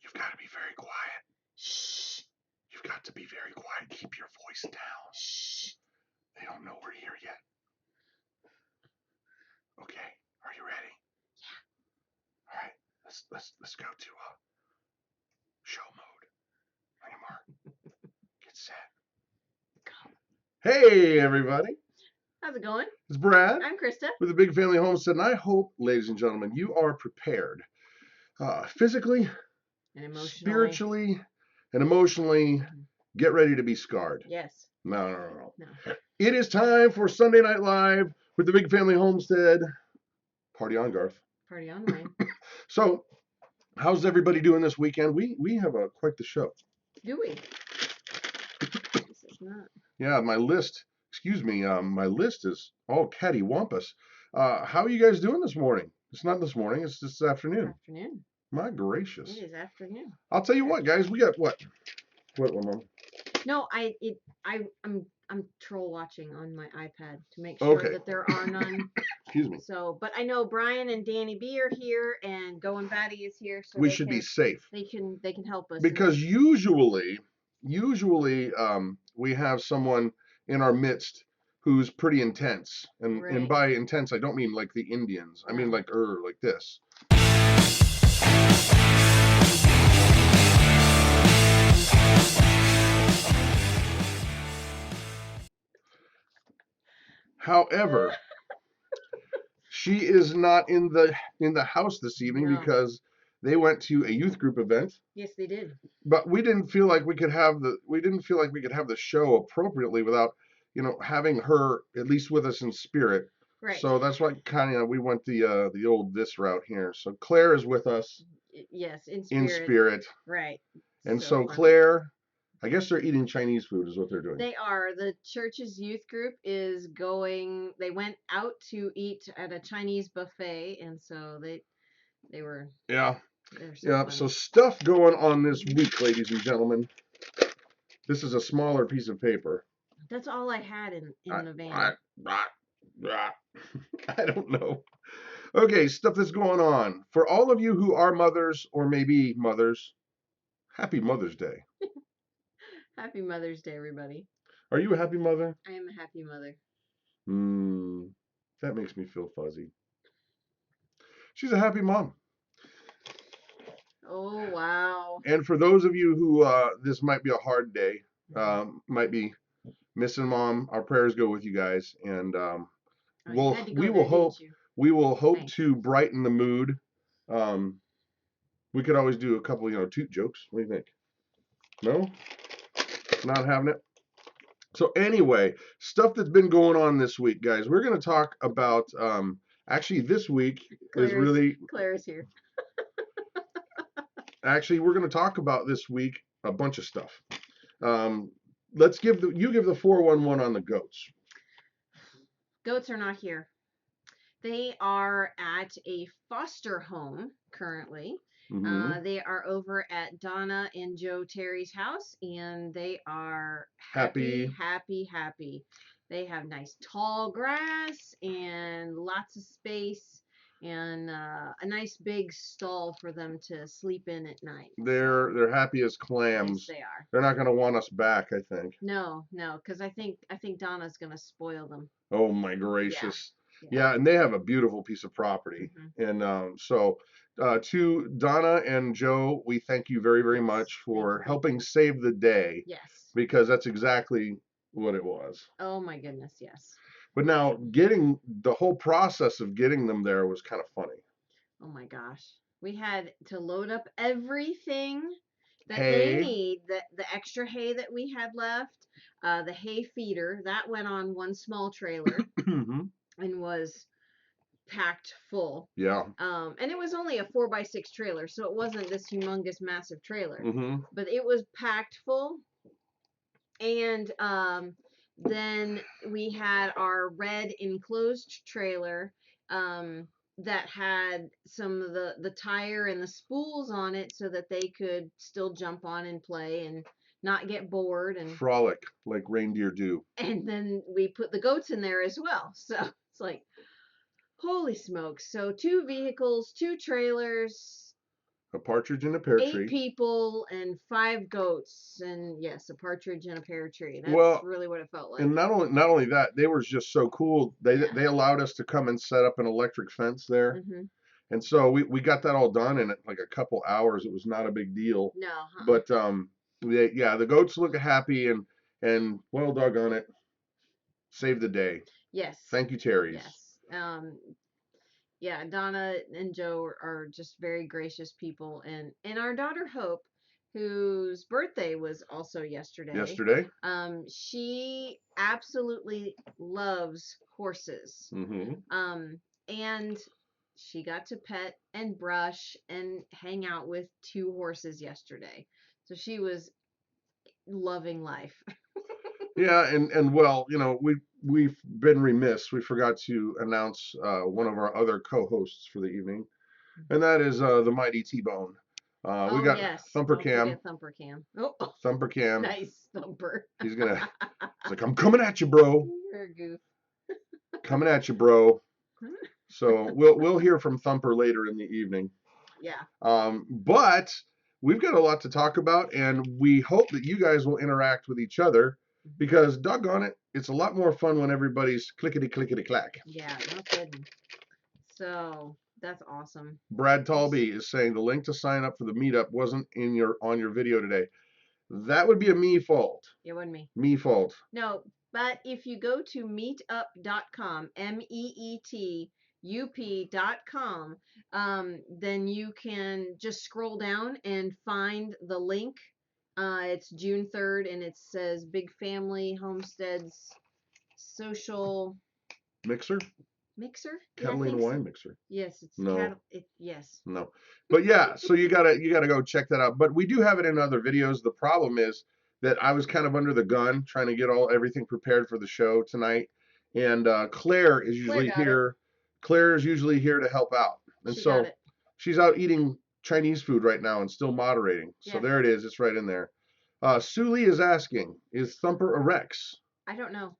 You've got to be very quiet. Shh. You've got to be very quiet. Keep your voice down. Shh. They don't know we're here yet. Okay. Are you ready? Yeah. All right. Let's go to show mode. On your mark. Get set. Go. Hey everybody. How's it going? It's Brad. I'm Christa. With the Big Family Homestead, and I hope, ladies and gentlemen, you are prepared physically, And emotionally. spiritually, and emotionally. Get ready to be scarred. Yes. No. It is time for Sunday Night Live with the Big Family Homestead. Party on, Garth. Party on, Wayne. So, how's everybody doing this weekend? We have quite the show. Do we? This is not. Yeah, my list. Excuse me. My list is all cattywampus. How are you guys doing this morning? It's not this morning. It's this afternoon. Afternoon. My gracious. It is afternoon. I'll tell you what, guys. We got what? What, Mom? No, I'm troll watching on my iPad to make sure that there are none. Excuse me. So, but I know Brian and Danny B are here, and Go and Batty is here, so we should be safe. They can help us. Because usually we have someone in our midst who's pretty intense, and by intense I don't mean like the Indians. I mean like this. However, she is not in the house this evening because they went to a youth group event. Yes, they did. But we didn't feel like we could have the show appropriately without, having her at least with us in spirit. Right. So that's why we went the old this route here. So Claire is with us. Yes, in spirit. Right. And so Claire, I guess they're eating Chinese food is what they're doing. They are. The church's youth group is going. They went out to eat at a Chinese buffet, and so they were. Yeah. So stuff going on this week, ladies and gentlemen. This is a smaller piece of paper. That's all I had in the van. I don't know. Okay, stuff that's going on. For all of you who are mothers or maybe mothers, happy Mother's Day. Happy Mother's Day, everybody. Are you a happy mother? I am a happy mother. That makes me feel fuzzy. She's a happy mom. Oh, wow. And for those of you who this might be a hard day, might be missing mom, our prayers go with you guys, and we will hope to brighten the mood. We could always do a couple, toot jokes. What do you think? No? Not having it? So anyway, stuff that's been going on this week, guys. We're going to talk about, actually this week Claire's here. Actually, we're going to talk about this week a bunch of stuff. Let's give the 411 on the goats. Goats are not here. They are at a foster home currently. Mm-hmm. They are over at Donna and Joe Terry's house, and they are happy. They have nice tall grass and lots of space, and a nice big stall for them to sleep in at night. They're happy as clams. Yes, they are. They're not going to want us back, I think. No, because I think Donna's going to spoil them. Oh my gracious. Yeah, and they have a beautiful piece of property. Mm-hmm. And so to Donna and Joe, we thank you very, very much for helping save the day. Yes. Because that's exactly what it was. Oh my goodness, yes. But now getting the whole process of getting them there was kind of funny. Oh my gosh. We had to load up everything that they need, the extra hay that we had left, the hay feeder, that went on one small trailer. Mm-hmm. And was packed full. Yeah. And it was only a 4x6 trailer, so it wasn't this humongous, massive trailer. Mm-hmm. But it was packed full. And then we had our red enclosed trailer that had some of the tire and the spools on it so that they could still jump on and play and not get bored and frolic like reindeer do. And then we put the goats in there as well. So it's like, holy smokes. So 2 vehicles, 2 trailers, A partridge in a pear 8 tree. people and 5 goats, and yes, a partridge in a pear tree. That's Well, really what it felt like. and not only that, they were just so cool. They Yeah. they allowed us to come and set up an electric fence there. Mm-hmm. And so we got that all done in like a couple hours. It was not a big deal. No. But the goats look happy, and well, doggone it, saved the day. Yes. Thank you, Terry's. Yes. Yeah, Donna and Joe are just very gracious people, and our daughter Hope, whose birthday was also yesterday. She absolutely loves horses. Mm-hmm. And she got to pet and brush and hang out with 2 horses yesterday. So she was loving life. Yeah, and well, we've been remiss. We forgot to announce one of our other co-hosts for the evening, and that is the mighty T-Bone. We got Thumper Cam. Thumper Cam. Oh, Thumper Cam. Nice Thumper. He's like, I'm coming at you, bro. You're a goof. Coming at you, bro. So we'll hear from Thumper later in the evening. Yeah. But we've got a lot to talk about, and we hope that you guys will interact with each other, because doggone it, it's a lot more fun when everybody's clickety clack. Yeah, no kidding. So that's awesome. Brad Talby is saying the link to sign up for the meetup wasn't on your video today. That would be a me fault. It wasn't me. Me fault. No, but if you go to meetup.com, MEETUP.com, then you can just scroll down and find the link. It's June 3rd, and it says Big Family Homestead's social mixer. Catalina wine mixer. Yes, it's no. Yes. No. But yeah, so you gotta go check that out. But we do have it in other videos. The problem is that I was kind of under the gun trying to get everything prepared for the show tonight, and Claire is usually here. Claire is usually here to help out, and so she's out eating Chinese food right now and still moderating. Yeah. So there it is. It's right in there. Suli is asking, is Thumper a Rex? I don't know.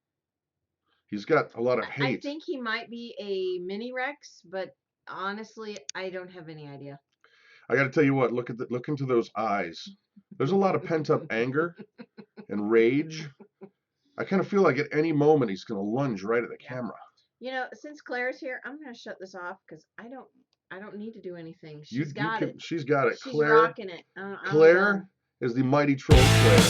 He's got a lot of hate. I think he might be a mini Rex, but honestly, I don't have any idea. I got to tell you what, look into those eyes. There's a lot of pent-up anger and rage. I kind of feel like at any moment he's going to lunge right at the camera. Since Claire's here, I'm going to shut this off because I don't need to do anything. She's got it. She's got it. She's rocking it. Claire is the mighty troll Claire.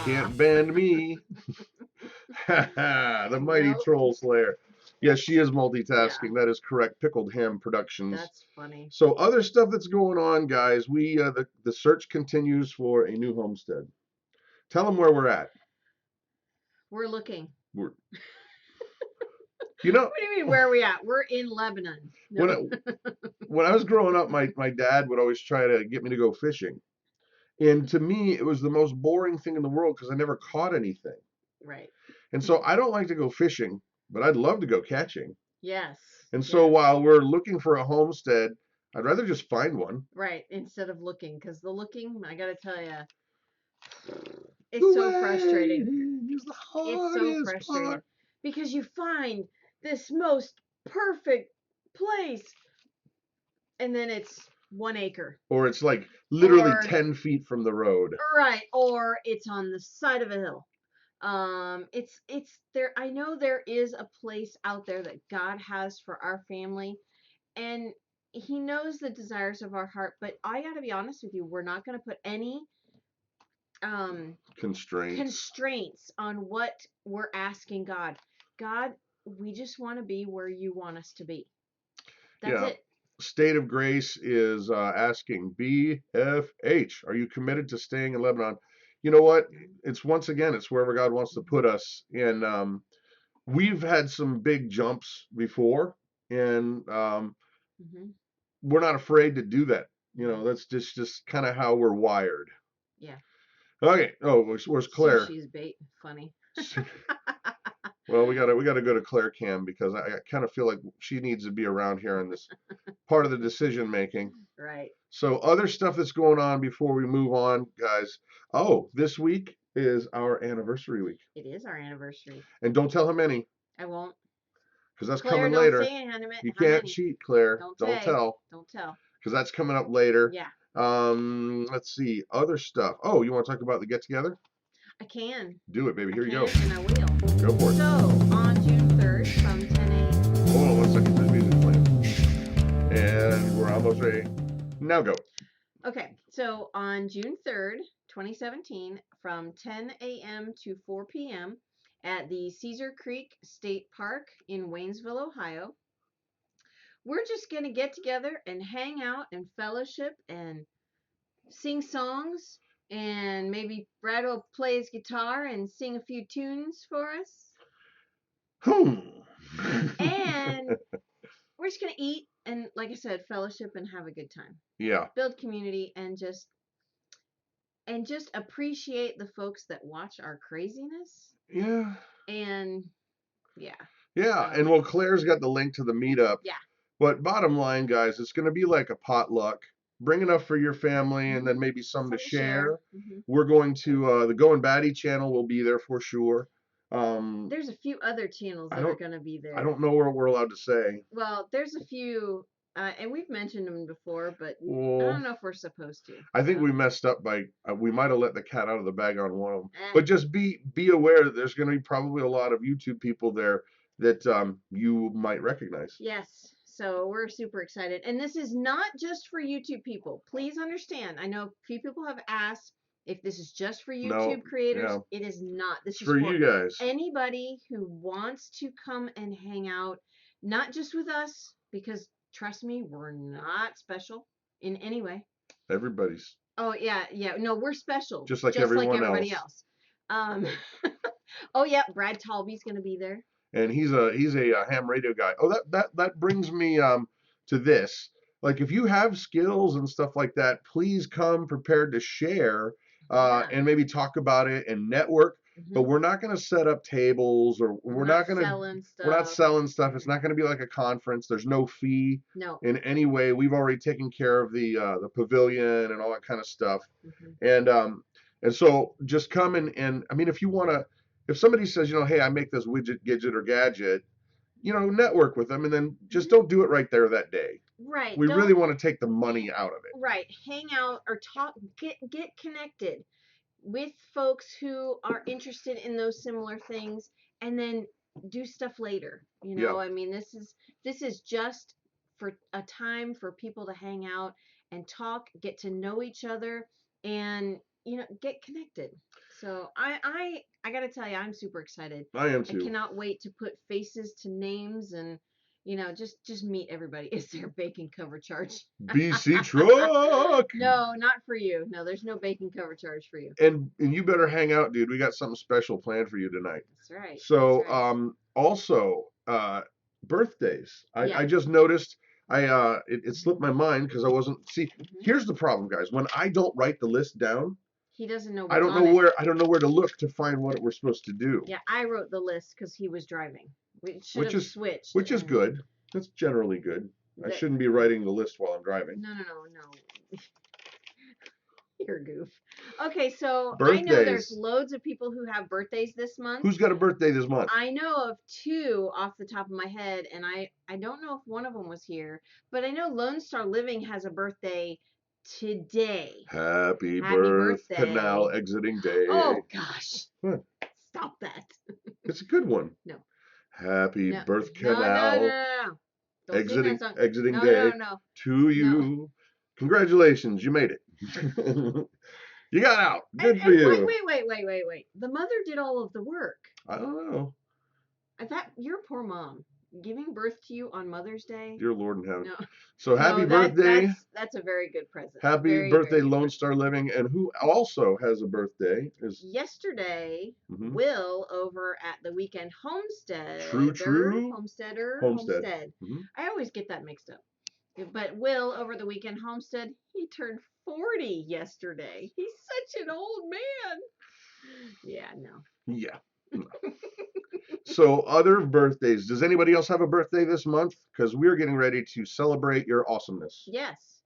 Can't ban me. The mighty troll slayer. Yes, she is multitasking. Yeah. That is correct. Pickled Ham Productions. That's funny. So other stuff that's going on, guys. We the search continues for a new homestead. Tell them where we're at. We're looking. We're. What do you mean, where are we at? We're in Lebanon. No. When I was growing up, my dad would always try to get me to go fishing. And to me, it was the most boring thing in the world because I never caught anything. Right. And so I don't like to go fishing, but I'd love to go catching. Yes. And so while we're looking for a homestead, I'd rather just find one. Right, instead of looking. Because the looking, I got to tell you, it's so frustrating. It's so frustrating. part. Because you find this most perfect place, and then it's 1 acre. Or it's like literally 10 feet from the road. Right, or it's on the side of a hill. It's there. I know there is a place out there that God has for our family, and He knows the desires of our heart. But I got to be honest with you, we're not going to put any constraints on what we're asking God. God, we just want to be where you want us to be. That's it. State of Grace is asking, BFH, are you committed to staying in Lebanon? You know what? It's wherever God wants to put us. And we've had some big jumps before, and we're not afraid to do that. That's just kind of how we're wired. Yeah. Okay. Oh, where's Claire? She's bait. Funny. Well, we gotta go to Claire Cam because I kind of feel like she needs to be around here in this part of the decision making. Right. So other stuff that's going on before we move on, guys. Oh, this week is our anniversary week. It is our anniversary. And don't tell him any. I won't. Because that's Claire, coming don't later. say You how can't many. cheat, Claire. Don't tell. Don't tell. Because that's coming up later. Yeah. Let's see. Other stuff. Oh, you want to talk about the get-together? I can. Do it, baby. Here you go. And I will. Go for it. So, on June 3rd from 10 a.m. Hold on 1 second. There's music playing. And we're almost ready. Now go. Okay. So, on June 3rd, 2017, from 10 a.m. to 4 p.m. at the Cedar Creek State Park in Waynesville, Ohio, we're just going to get together and hang out and fellowship and sing songs, and maybe Brad will play his guitar and sing a few tunes for us. And we're just gonna eat and, like I said, fellowship and have a good time. Yeah. Build community and just appreciate the folks that watch our craziness. Yeah. And yeah. Yeah. And well, Claire's got the link to the meetup. Yeah. But bottom line, guys, it's gonna be like a potluck. Bring enough for your family and then maybe some to share. We're going to the Going Batty channel will be there for sure. There's a few other channels that are going to be there. I don't know what we're allowed to say. Well, there's a few, and we've mentioned them before, but I don't know if we're supposed to. I think we messed up by we might have let the cat out of the bag on one of them. But just be aware that there's going to be probably a lot of YouTube people there that you might recognize. Yes. So we're super excited. And this is not just for YouTube people. Please understand. I know a few people have asked if this is just for YouTube creators. Yeah. It is not. This is for you guys. Anybody who wants to come and hang out, not just with us, because trust me, we're not special in any way. Everybody's. Oh, yeah. Yeah. No, we're special. Just like everybody else. Oh, yeah. Brad Talby's going to be there. And he's a ham radio guy. Oh, that brings me to this. Like, if you have skills and stuff like that, please come prepared to share and maybe talk about it and network. But we're not going to set up tables, or we're not selling stuff. It's not going to be like a conference. There's no fee in any way. We've already taken care of the pavilion and all that kind of stuff. And so just come and I mean, if you want to. If somebody says, hey, I make this widget, gadget, or gadget, network with them, and then just don't do it right there that day. Right. We really want to take the money out of it. Right. Hang out or talk, get connected with folks who are interested in those similar things, and then do stuff later. I mean, this is just for a time for people to hang out and talk, get to know each other, and get connected. So I gotta tell you, I'm super excited. I am too. I cannot wait to put faces to names and just meet everybody. Is there a bacon cover charge? BC truck. No, not for you. No, there's no bacon cover charge for you. And you better hang out, dude. We got something special planned for you tonight. That's right. So also birthdays. I just noticed. It slipped my mind because I wasn't. See, here's the problem, guys. When I don't write the list down. He doesn't know. I don't know where to look to find what we're supposed to do. Yeah, I wrote the list because he was driving. We should have switched. Which is good. That's generally good. I shouldn't be writing the list while I'm driving. No. You're a goof. Okay, so birthdays. I know there's loads of people who have birthdays this month. Who's got a birthday this month? I know of two off the top of my head, and I don't know if one of them was here, but I know Lone Star Living has a birthday today. Happy birthday. Canal exiting day. Oh gosh. What? Stop that. It's a good one. No. Happy birth canal. No. Exiting day. No. To you. No. Congratulations, you made it. You got out. Good for you. Wait. The mother did all of the work. I don't know. Your poor mom. Giving birth to you on Mother's Day? Dear Lord in heaven. No. So happy birthday. That's a very good present. Happy birthday, Lone Star Living. And who also has a birthday is... Yesterday, Will over at the Weekend Homestead. True. Homesteader. Homestead. I always get that mixed up. But Will over the Weekend Homestead, he turned 40 yesterday. He's such an old man. Yeah, no. Yeah. No. So other birthdays. Does anybody else have a birthday this month? Because we're getting ready to celebrate your awesomeness. Yes.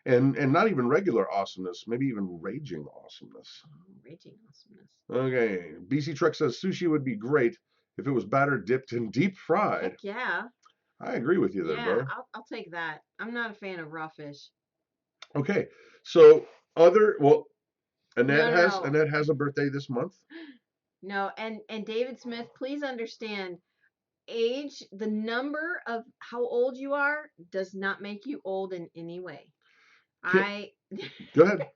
And not even regular awesomeness, maybe even raging awesomeness. Raging awesomeness. Okay. BC Truck says sushi would be great if it was battered, dipped, and deep fried. Heck yeah. I agree with you there, brother. I'll take that. I'm not a fan of raw fish. Okay, so Annette No. Annette has a birthday this month. No, and David Smith, please understand, age, the number of how old you are does not make you old in any way. Go ahead.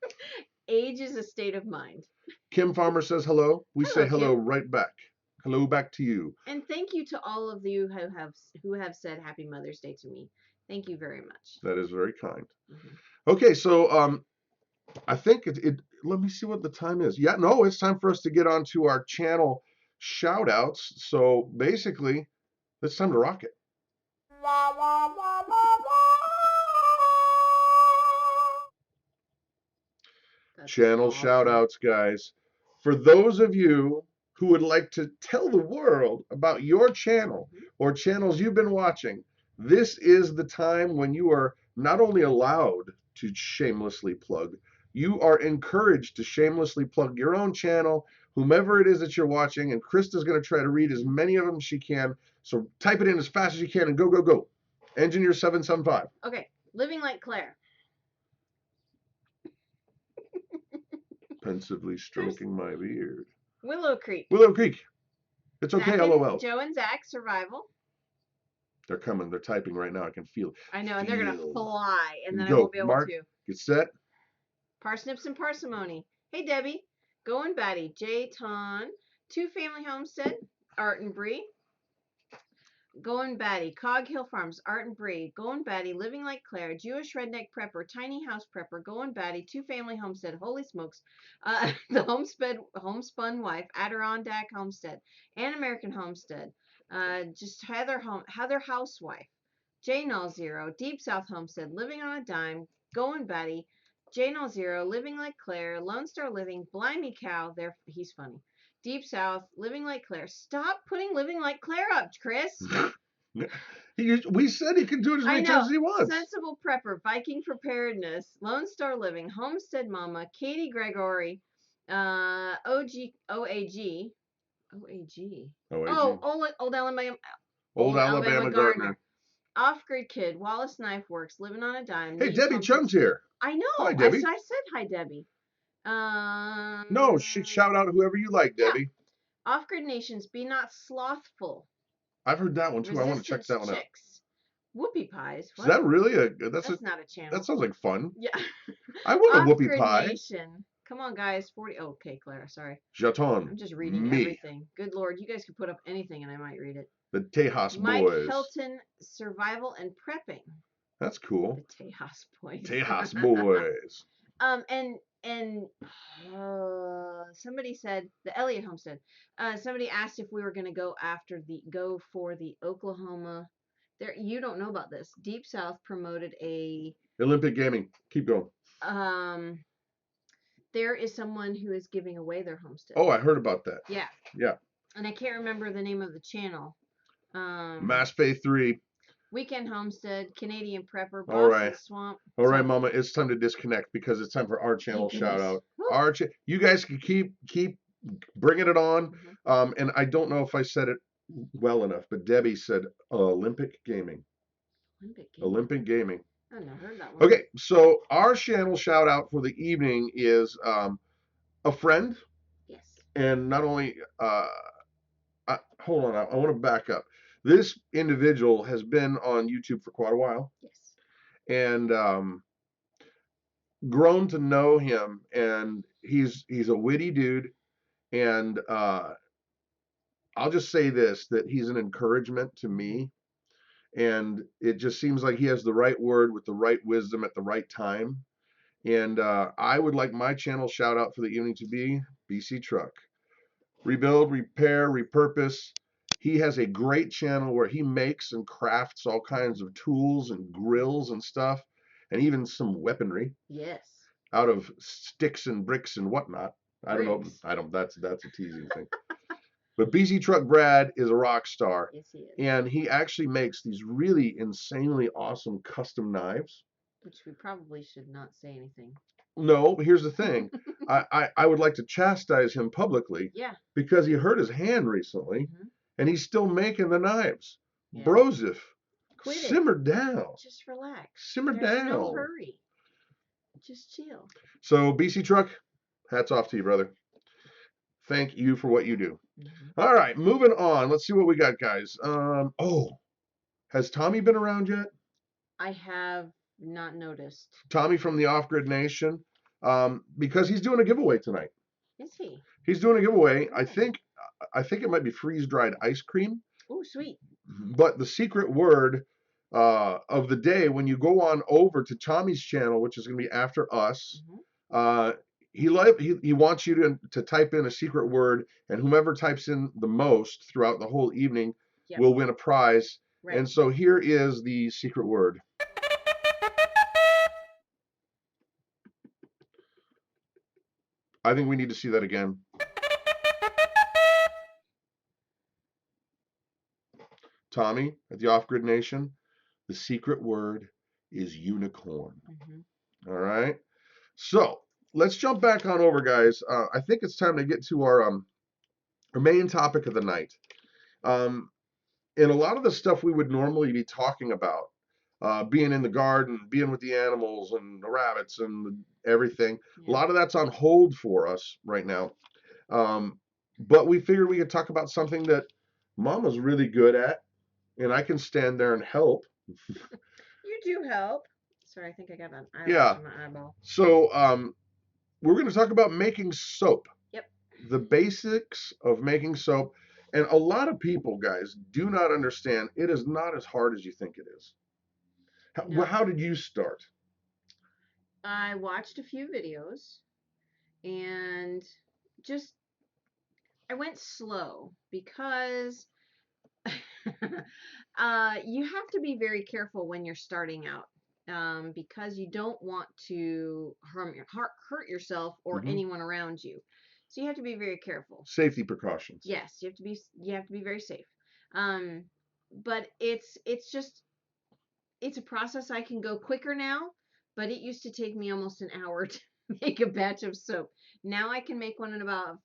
Age is a state of mind. Kim Farmer says hello. We Hello, say hello Kim. right back. Hello back to you. And thank you to all of you who have said Happy Mother's Day to me. Thank you very much. That is very kind. Okay, so I think let me see what the time is. Yeah, no, it's time for us to get on to our channel shout outs. So basically, it's time to rock it. That's channel awesome. Shout outs, guys. For those of you who would like to tell the world about your channel or channels you've been watching, this is the time when you are not only allowed to shamelessly plug, you are encouraged to shamelessly plug your own channel, whomever it is that you're watching, and Christa's going to try to read as many of them as she can. So type it in as fast as you can and go, go, go. Engineer 775. Okay, Living Like Claire. Pensively stroking my beard. Willow Creek. Willow Creek. It's okay, Zach LOL. Joe and Zach, Survival. They're coming. They're typing right now. I can feel it. I know, and they're going to fly, and then go. I won't be able Mark, to. Get set. Parsnips and Parsimony. Hey, Debbie. Going Batty. J. Ton. Two Family Homestead. Art and Bree. Going Batty. Cog Hill Farms. Art and Bree. Going Batty. Living Like Claire. Jewish Redneck Prepper. Tiny House Prepper. Going Batty. Two Family Homestead. Holy Smokes. The Homespun Wife. Adirondack Homestead. An American Homestead. Just Heather Housewife. J. Null Zero. Deep South Homestead. Living on a Dime. Going Batty. J. Null Zero. Living Like Claire. Lone Star Living. Blimey Cow. He's funny. Deep South, Living Like Claire. Stop putting Living Like Claire up, Chris. We said he could do it as many times as he wants. Sensible Prepper, Viking Preparedness, Lone Star Living, Homestead Mama, Katie Gregory, OAG. Oh, Old Alabama Gardener. Off-Grid Kid, Wallace Knife Works, Living on a Dime. Hey, Debbie Chum's here. I know. Hi, Debbie. I said hi, Debbie. No, shout out whoever you like, Debbie. Yeah. Off-Grid Nations, Be Not Slothful. I've heard that one too. I want to check that one out. Whoopie Pies. What? Is that really that's not a channel. That sounds like fun. Yeah. I want a whoopie pie. Nation. Come on, guys. 40. Oh, okay, Claire. Sorry. Jeton. I'm just reading everything. Good Lord, you guys could put up anything and I might read it. The Tejas Mike Boys. Hilton, Survival and Prepping. That's cool. The Tejas Boys. Tejas Boys. And somebody said the Elliott Homestead. Somebody asked if we were going to go for the Oklahoma. There, you don't know about this. Deep South promoted a Olympic Gaming. Keep going. There is someone who is giving away their homestead. Oh, I heard about that. Yeah. Yeah. And I can't remember the name of the channel. Mass Pay 3. Weekend Homestead, Canadian Prepper, Boston All right. Swamp. All right, Mama, it's time to disconnect because it's time for our channel shout out. You guys can keep bringing it on. And I don't know if I said it well enough, but Debbie said Olympic Gaming. Olympic Gaming. I never heard that one. Okay, so our channel shout out for the evening is a friend. Yes. And not only hold on, I want to back up. This individual has been on YouTube for quite a while. Yes. And grown to know him, and he's a witty dude, and I'll just say this, that he's an encouragement to me, and it just seems like he has the right word with the right wisdom at the right time. And I would like my channel shout out for the evening to be BC Truck. Rebuild, repair, repurpose. He has a great channel where he makes and crafts all kinds of tools and grills and stuff, and even some weaponry. Yes. Out of sticks and bricks and whatnot. I don't know. That's a teasing thing. But BC Truck Brad is a rock star. Yes, he is. And he actually makes these really insanely awesome custom knives. Which we probably should not say anything. No, but here's the thing. I would like to chastise him publicly. Yeah. Because he hurt his hand recently. and he's still making the knives. Yeah. Broseph, Quit simmer it. down. Just relax. Simmer There's down. no hurry. Just chill. So, BC Truck, hats off to you, brother. Thank you for what you do. Mm-hmm. All right, moving on. Let's see what we got, guys. Has Tommy been around yet? I have not noticed. Tommy from the Off Grid Nation, because he's doing a giveaway tonight. Is he? He's doing a giveaway. Oh. I think it might be freeze-dried ice cream. Oh, sweet. But the secret word of the day, when you go on over to Tommy's channel, which is going to be after us, he wants you to type in a secret word, and whomever types in the most throughout the whole evening will win a prize. Right. And so here is the secret word. I think we need to see that again. Tommy at the Off Grid Nation, the secret word is unicorn. Mm-hmm. All right. So let's jump back on over, guys. I think it's time to get to our main topic of the night. And a lot of the stuff we would normally be talking about, being in the garden, being with the animals and the rabbits and everything, a lot of that's on hold for us right now. But we figured we could talk about something that Mama's really good at, and I can stand there and help. You do help. Sorry, I think I got an eyelash on my eyeball. So we're going to talk about making soap. Yep. The basics of making soap. And a lot of people, guys, do not understand. It is not as hard as you think it is. No. How did you start? I watched a few videos and just I went slow because you have to be very careful when you're starting out, because you don't want to hurt yourself or anyone around you. So you have to be very careful. Safety precautions. Yes, you have to be very safe. But it's a process. I can go quicker now, but it used to take me almost an hour to make a batch of soap. Now I can make one in about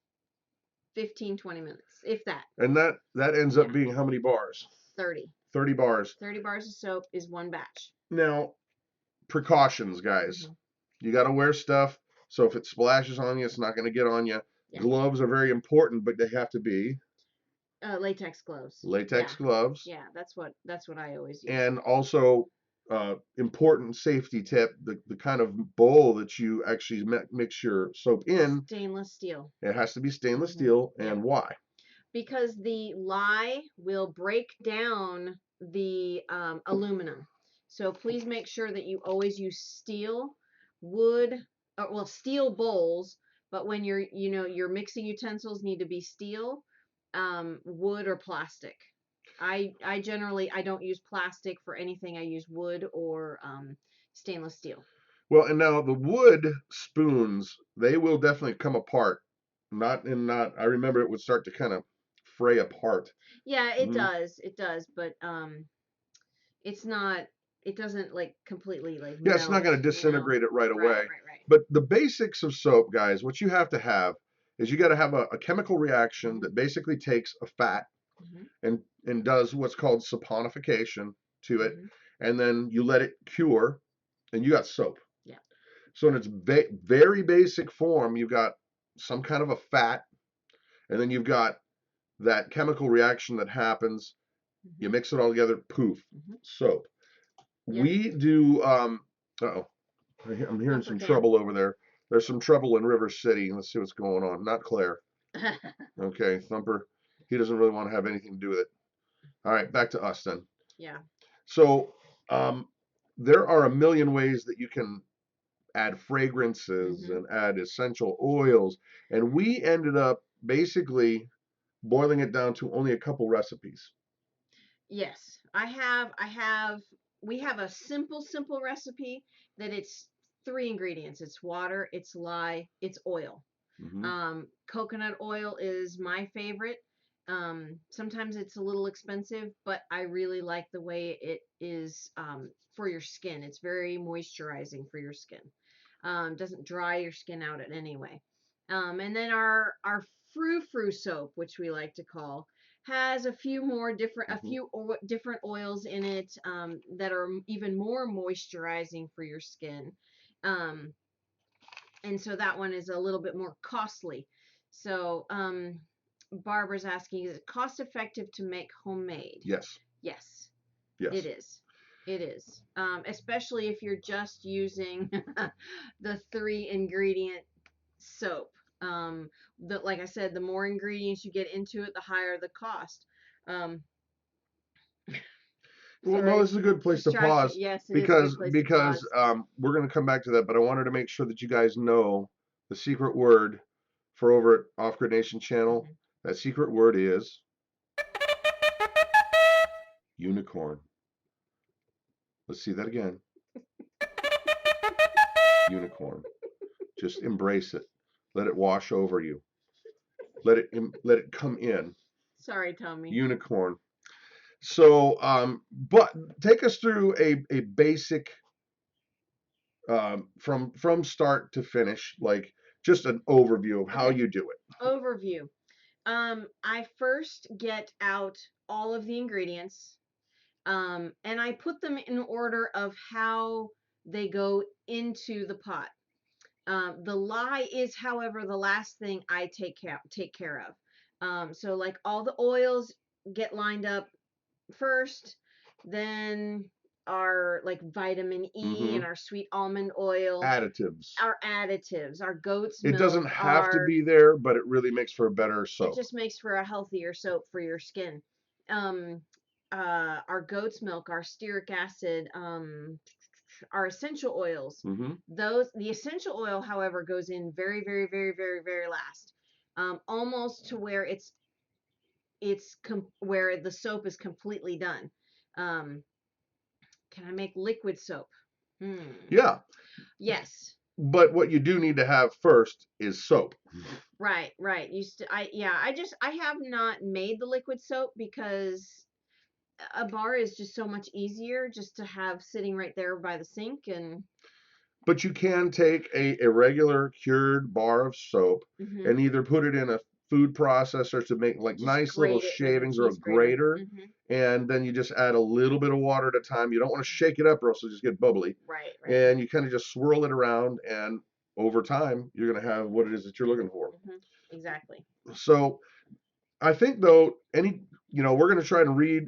15, 20 minutes, if that. And that ends up being how many bars? 30. 30 bars. 30 bars of soap is one batch. Now, precautions, guys. You got to wear stuff, so if it splashes on you, it's not going to get on you. Yeah. Gloves are very important, but they have to be latex gloves. Latex gloves. Yeah, that's what I always use. And also, important safety tip: the kind of bowl that you actually mix your soap in. Stainless steel. It has to be stainless steel, and why? Because the lye will break down the aluminum. So please make sure that you always use steel, wood, steel bowls. But when your mixing utensils need to be steel, wood or plastic. I generally don't use plastic for anything. I use wood or stainless steel. Well, and now the wood spoons, they will definitely come apart. I remember it would start to kind of fray apart. Yeah, it does. It does, but it's not. It doesn't like completely like. Yeah, it's not going to disintegrate it right away. Right. But the basics of soap, guys, what you have to have is you got to have a chemical reaction that basically takes a fat and does what's called saponification to it, and then you let it cure, and you got soap. Yeah. So in its very basic form, you've got some kind of a fat, and then you've got that chemical reaction that happens. You mix it all together, poof, soap. Yeah. We do. I'm hearing some trouble over there. There's some trouble in River City. Let's see what's going on. Not Claire. Okay, Thumper. He doesn't really want to have anything to do with it. All right, back to us then. Yeah. So there are a million ways that you can add fragrances and add essential oils, and we ended up basically boiling it down to only a couple recipes. Yes, we have a simple recipe that it's 3 ingredients. It's water, it's lye, it's oil. Coconut oil is my favorite. Sometimes it's a little expensive, but I really like the way it is for your skin. It's very moisturizing for your skin. Doesn't dry your skin out in any way. And then our frou-frou soap, which we like to call, has a few more different, different oils in it that are even more moisturizing for your skin. And so that one is a little bit more costly. So Barbara's asking, is it cost effective to make homemade? Yes. Yes. Yes. It is. It is. Especially if you're just using the 3 ingredient soap. Like I said, the more ingredients you get into it, the higher the cost. Well, no, this is a good place to pause. Yes, it because is a good place because to pause. we're going to come back to that, but I wanted to make sure that you guys know the secret word for over at Off Grid Nation channel. That secret word is unicorn. Let's see that again. Unicorn. Just embrace it. Let it wash over you. Let it come in. Sorry, Tommy. Unicorn. So, but take us through a basic from start to finish, like just an overview of how you do it. Overview. I first get out all of the ingredients, and I put them in order of how they go into the pot. The lye is, however, the last thing I take care of. So like all the oils get lined up first, then our like vitamin E and our sweet almond oil, additives, our goat's milk. It doesn't have to be there, but it really makes for a better soap. It just makes for a healthier soap for your skin. Our goat's milk, our stearic acid, our essential oils. The essential oil, however, goes in very, very, very, very, very last, almost to where where the soap is completely done. Can I make liquid soap? Yeah. Yes. But what you do need to have first is soap. Right. I have not made the liquid soap because a bar is just so much easier just to have sitting right there by the sink. But you can take a regular cured bar of soap and either put it in a food processor to make like nice little shavings or a grater, and then you just add a little bit of water at a time. You don't want to shake it up or else it'll just get bubbly. Right. And you kind of just swirl it around, and over time you're going to have what it is that you're looking for. Exactly. So I think though, we're going to try and read.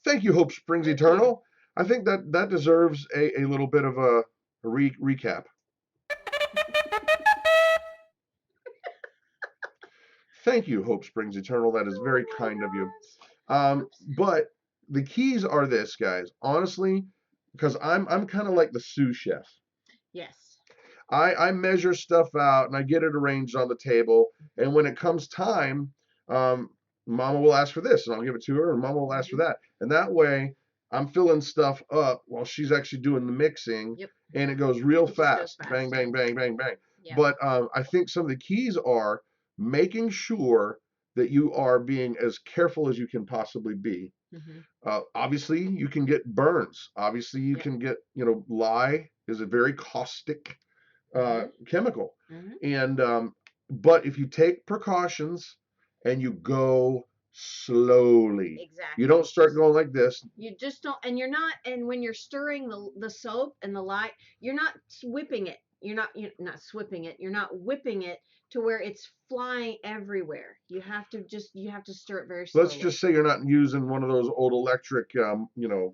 Thank you, Hope Springs Eternal. I think that deserves a little bit of a recap. Thank you, Hope Springs Eternal. That is very kind of you. But the keys are this, guys. Honestly, because I'm kind of like the sous chef. Yes. I measure stuff out and I get it arranged on the table. And when it comes time, Mama will ask for this and I'll give it to her, and Mama will ask for that. And that way I'm filling stuff up while she's actually doing the mixing. And it goes real fast. Bang, bang, bang, bang, bang. But I think some of the keys are making sure that you are being as careful as you can possibly be. Obviously, you can get burns. Obviously, you can get, lye is a very caustic chemical. And but if you take precautions and you go slowly, you don't start going like this. You just don't, and you're not, and when you're stirring the soap and the lye, you're not whipping it. You're not swipping it. You're not whipping it to where it's flying everywhere. You have to stir it very slowly. Let's just say you're not using one of those old electric,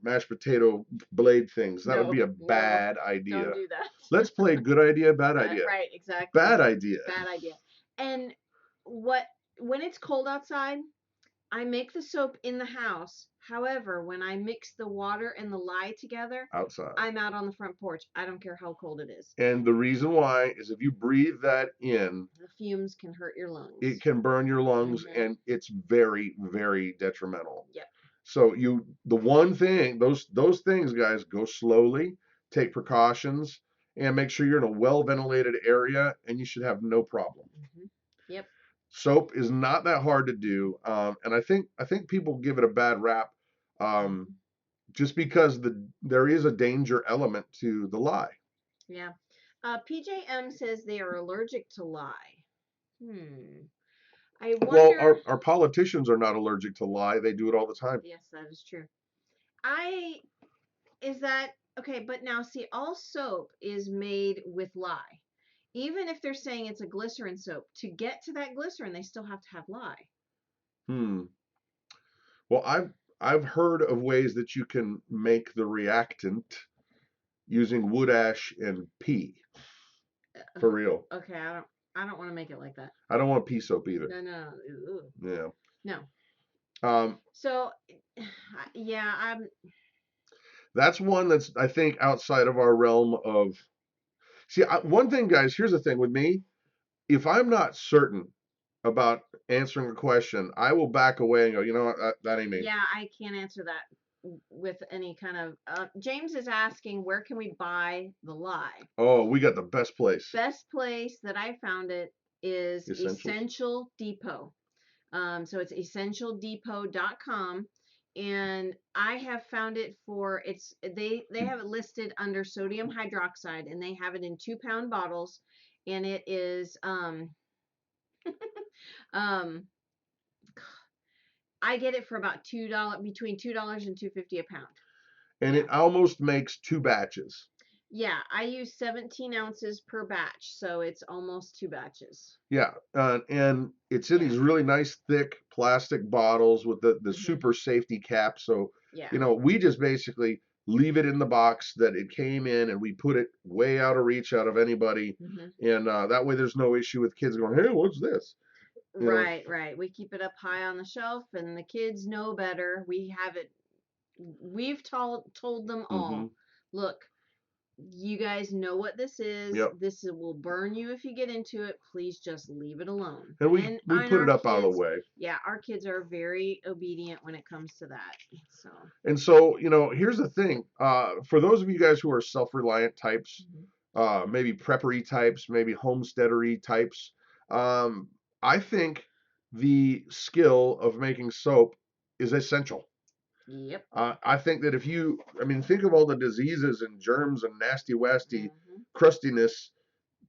mashed potato blade things. That would be a bad idea. Don't do that. Let's play good idea, bad idea. Right, exactly. Bad idea. Bad idea. And when it's cold outside, I make the soap in the house. However, when I mix the water and the lye together, outside, I'm out on the front porch. I don't care how cold it is. And the reason why is if you breathe that in, the fumes can hurt your lungs. It can burn your lungs, and it's very, very detrimental. Yep. So those things, guys, go slowly, take precautions, and make sure you're in a well-ventilated area, and you should have no problem. Yep. Soap is not that hard to do, and I think people give it a bad rap, just because there is a danger element to the lye. Yeah. PJM says they are allergic to lye. I wonder. Well, our politicians are not allergic to lye. They do it all the time. Yes, that is true. Is that okay? But now, see, all soap is made with lye. Even if they're saying it's a glycerin soap, to get to that glycerin, they still have to have lye. Well, I've heard of ways that you can make the reactant using wood ash and pea. For real. Okay, I don't want to make it like that. I don't want pea soap either. No. Yeah. No. So, yeah, that's one that's, I think, outside of our realm of. See, one thing, guys. Here's the thing with me: if I'm not certain about answering a question, I will back away and go, you know what, that ain't me. Yeah, I can't answer that with any kind of. James is asking, where can we buy the lye? Oh, we got the best place. Best place that I found it is Essential Depot. So it's essentialdepot.com, and I have found it for they have it listed under sodium hydroxide, and they have it in 2-pound bottles, and it is I get it for about $2, between $2 and $2.50 a pound. And it almost makes 2 batches. Yeah, I use 17 ounces per batch, so it's almost 2 batches. Yeah, and it's in these really nice thick plastic bottles with the super safety cap. So, you know, we just basically leave it in the box that it came in, and we put it way out of reach out of anybody. And that way there's no issue with kids going, hey, what's this? Right. We keep it up high on the shelf, and the kids know better. We have it. We've told them all, look, you guys know what this is. This will burn you if you get into it. Please just leave it alone. And we put it up out of the way. Yeah, our kids are very obedient when it comes to that. So, you know, here's the thing. For those of you guys who are self-reliant types, maybe preppery types, maybe homesteadery types, I think the skill of making soap is essential. Yep. I think that think of all the diseases and germs and nasty wasty crustiness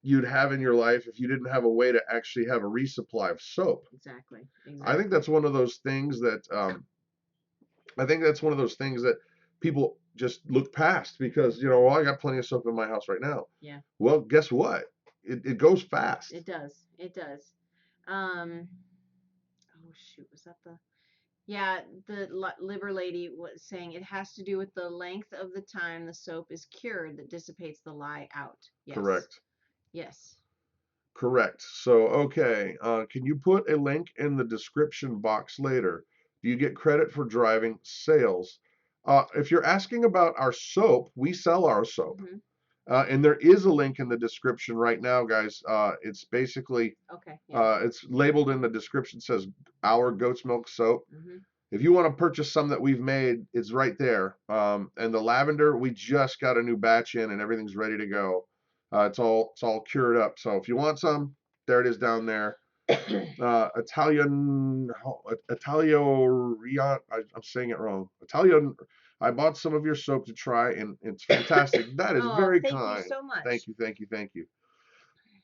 you'd have in your life if you didn't have a way to actually have a resupply of soap. Exactly. I think that's one of those things that people just look past because, you know, well, I got plenty of soap in my house right now. Yeah. Well, guess what? It goes fast. It does. Oh shoot, was that the? Yeah, the liver lady was saying it has to do with the length of the time the soap is cured that dissipates the lye out. Yes. Correct. Yes. Correct. So, okay, can you put a link in the description box later? Do you get credit for driving sales? If you're asking about our soap, we sell our soap. And there is a link in the description right now, guys. It's basically, it's labeled in the description, says our goat's milk soap. If you want to purchase some that we've made, it's right there. And the lavender, we just got a new batch in and everything's ready to go. It's all cured up. So if you want some, there it is down there. Italian, I'm saying it wrong. Italian. I bought some of your soap to try, and it's fantastic. That is very kind. Thank you so much. Thank you.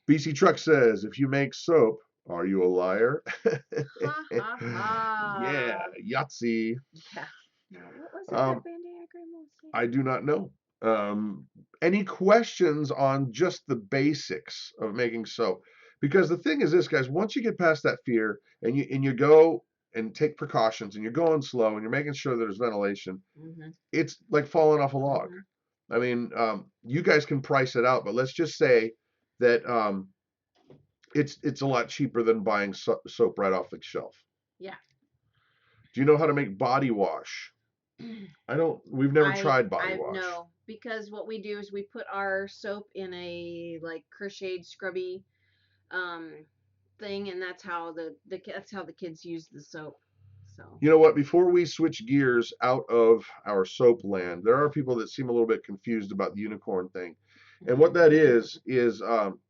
BC Truck says, if you make soap, are you a liar? Yeah, Yahtzee. Yeah. What was it that bandana grandma was saying? I do not know. Any questions on just the basics of making soap? Because the thing is this, guys, once you get past that fear and you go and take precautions and you're going slow and you're making sure there's ventilation, it's like falling off a log. I mean, you guys can price it out, but let's just say that it's a lot cheaper than buying soap right off the shelf. Yeah. Do you know how to make body wash? We've never tried body wash. No, because what we do is we put our soap in a like crocheted scrubby thing, and that's how the kids use the soap. So, you know what, before we switch gears out of our soap land, there are people that seem a little bit confused about the unicorn thing. And what that is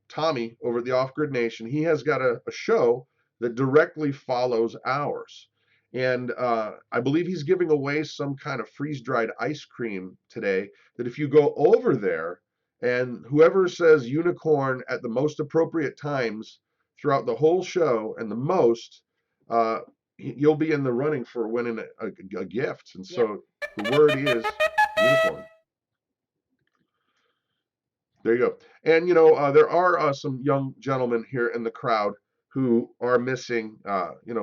Tommy over at the Off Grid Nation, he has got a show that directly follows ours. And I believe he's giving away some kind of freeze-dried ice cream today that if you go over there and whoever says unicorn at the most appropriate times throughout the whole show and the most you'll be in the running for winning a gift. And so the word is unicorn. There you go. And, there are some young gentlemen here in the crowd who are missing,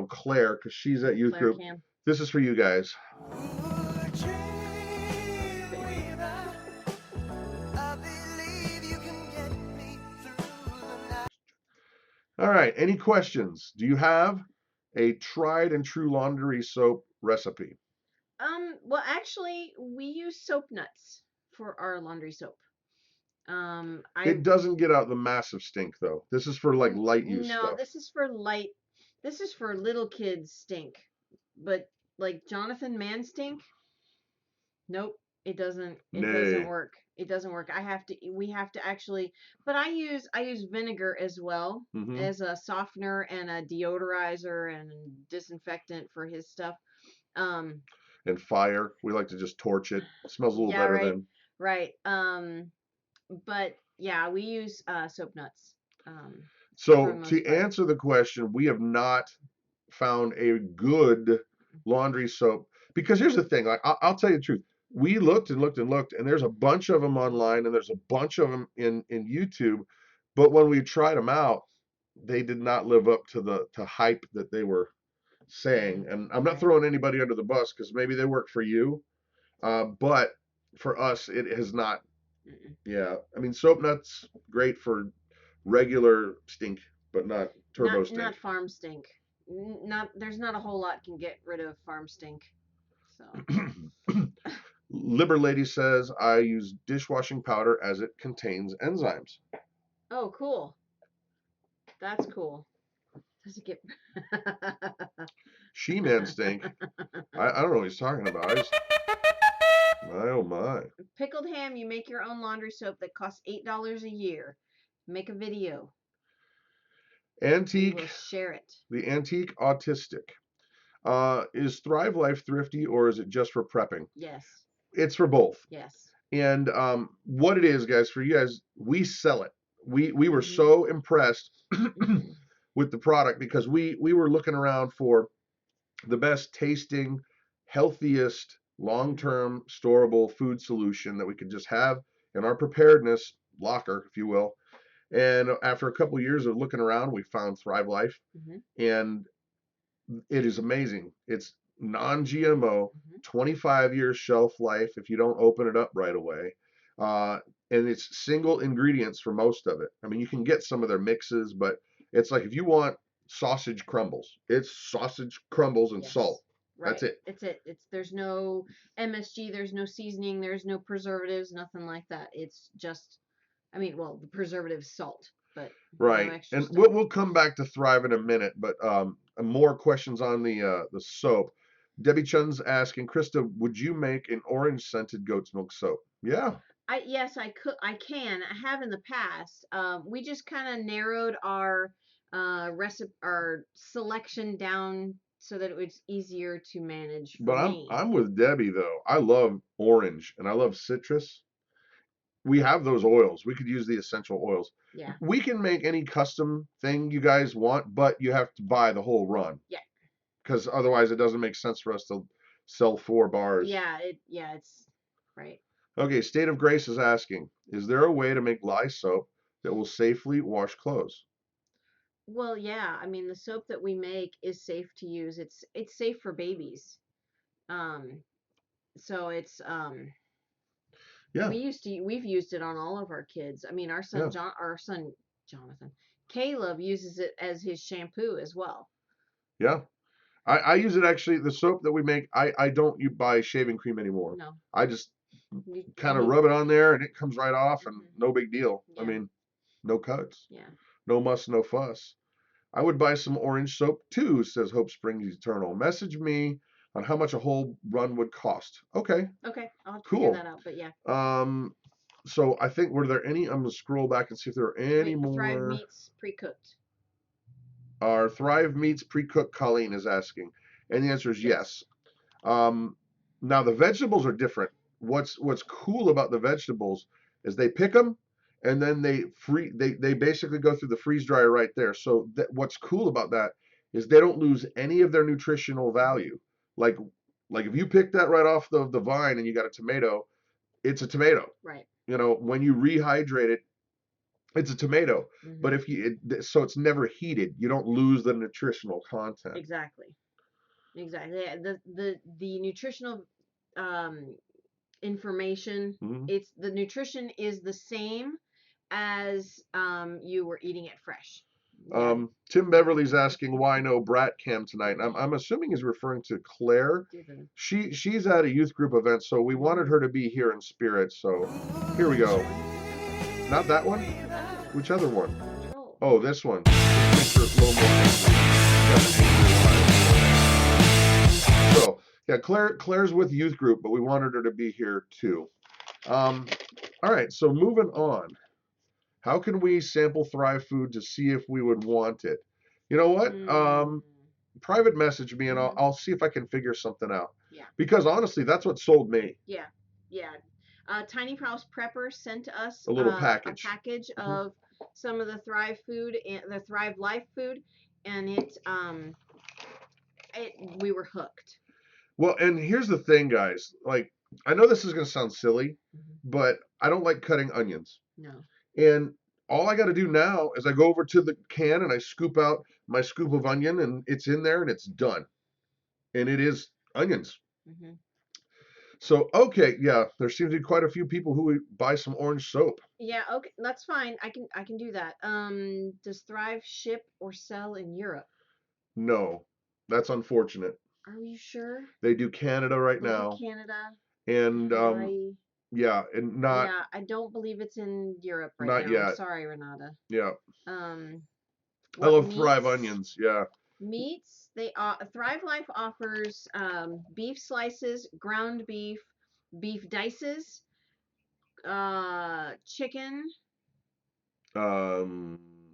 Claire, because she's at youth group. Cam. This is for you guys. All right. Any questions? Do you have a tried and true laundry soap recipe? Well, actually, we use soap nuts for our laundry soap. It doesn't get out the massive stink though. This is for like light use stuff. No, this is for light. This is for little kids stink. But like Jonathan man stink? Nope, it doesn't. It doesn't work. It doesn't work. We have to actually, but I use vinegar as well as a softener and a deodorizer and disinfectant for his stuff. And fire. We like to just torch it. It smells a little better than. Right. But yeah, we use soap nuts. So to answer the question, we have not found a good laundry soap, because here's the thing. Like I'll tell you the truth. We looked and looked and looked, and there's a bunch of them online, and there's a bunch of them in YouTube. But when we tried them out, they did not live up to the hype that they were saying. And I'm not throwing anybody under the bus, because maybe they work for you, but for us, it has not. Yeah, I mean, soap nuts great for regular stink, but not turbo stink. Not farm stink. There's not a whole lot can get rid of farm stink. So. Liber Lady says, I use dishwashing powder as it contains enzymes. Oh, cool. That's cool. Does it get... She-man stink. I don't know what he's talking about. My oh my. Pickled ham, you make your own laundry soap that costs $8 a year. Make a video. Antique. We'll share it. The Antique Autistic. Is Thrive Life thrifty, or is it just for prepping? Yes. It's for both. Yes. And what it is, guys, for you guys, we sell it. We were so impressed with the product, because we were looking around for the best tasting, healthiest, long-term storable food solution that we could just have in our preparedness locker, if you will. And after a couple of years of looking around, we found Thrive Life, and it is amazing. It's non-GMO, 25 years shelf life if you don't open it up right away. And it's single ingredients for most of it. I mean, you can get some of their mixes, but it's like if you want sausage crumbles, it's sausage crumbles and salt. Right. That's it. It's there's no MSG, there's no seasoning, there's no preservatives, nothing like that. It's just, I mean, well, the preservative salt, but right. And we'll come back to Thrive in a minute, but more questions on the soap. Debbie Chun's asking, Christa, would you make an orange scented goat's milk soap? Yeah. Yes, I could. I can. I have in the past. We just kind of narrowed our our selection down so that it was easier to manage for me. I'm with Debbie though. I love orange and I love citrus. We have those oils. We could use the essential oils. Yeah. We can make any custom thing you guys want, but you have to buy the whole run. Yeah. Because otherwise it doesn't make sense for us to sell 4 bars. Yeah, it's right. Okay, State of Grace is asking, is there a way to make lye soap that will safely wash clothes? Well, yeah. I mean, the soap that we make is safe to use. It's safe for babies. So it's yeah. We've used it on all of our kids. I mean, our son Jonathan, Caleb uses it as his shampoo as well. Yeah. I use it actually, the soap that we make, I don't buy shaving cream anymore. No. I just kind of rub it on there and it comes right off and no big deal. Yeah. I mean, no cuts. Yeah. No muss, no fuss. I would buy some orange soap too, says Hope Springs Eternal. Message me on how much a whole run would cost. Okay. Okay. I'll have to figure that out, but yeah. So I think, were there any, I'm going to scroll back and see if there are any more. Thrive Meats pre-cooked. Are Thrive Meats pre-cooked, Colleen is asking. And the answer is yes. Now the vegetables are different. What's cool about the vegetables is they pick them and then they basically go through the freeze dryer right there. So what's cool about that is they don't lose any of their nutritional value. Like if you pick that right off the vine and you got a tomato, it's a tomato. Right. You know, when you rehydrate it, it's a tomato. Mm-hmm. But so it's never heated, you don't lose the nutritional content. Exactly. Yeah, the nutritional information, Mm-hmm. the nutrition is the same as you were eating it fresh. Yeah. Tim Beverly's asking why no brat cam tonight. I'm assuming he's referring to Claire. She's at a youth group event, so we wanted her to be here in spirit. So here we go. Not that one. Which other one? Oh, this one. This makes her a little more angry. So yeah, Claire's with youth group, but we wanted her to be here too. All right, so moving on. How can we sample Thrive food to see if we would want it? You know what? Private message me and I'll see if I can figure something out. Yeah. Because honestly, that's what sold me. Yeah. Yeah. Tiny House Prepper sent us a little package. A package of some of the Thrive food and the Thrive Life food, and we were hooked. Well, and here's the thing, guys. Like, I know this is going to sound silly, but I don't like cutting onions. No. And all I got to do now is I go over to the can and I scoop out my scoop of onion, and it's in there and it's done. And it is onions. Mm-hmm. So, okay, yeah, there seems to be quite a few people who would buy some orange soap. Yeah, okay, that's fine. I can do that. Does Thrive ship or sell in Europe? No, that's unfortunate. Are you sure? They do Canada right now. Canada. And Hawaii. Yeah, and not. Yeah, I don't believe it's in Europe right not now. yet. I'm sorry, Renata. Yeah. I love meats? Thrive onions. Yeah. Meats. Thrive Life offers beef slices, ground beef, beef dices, chicken,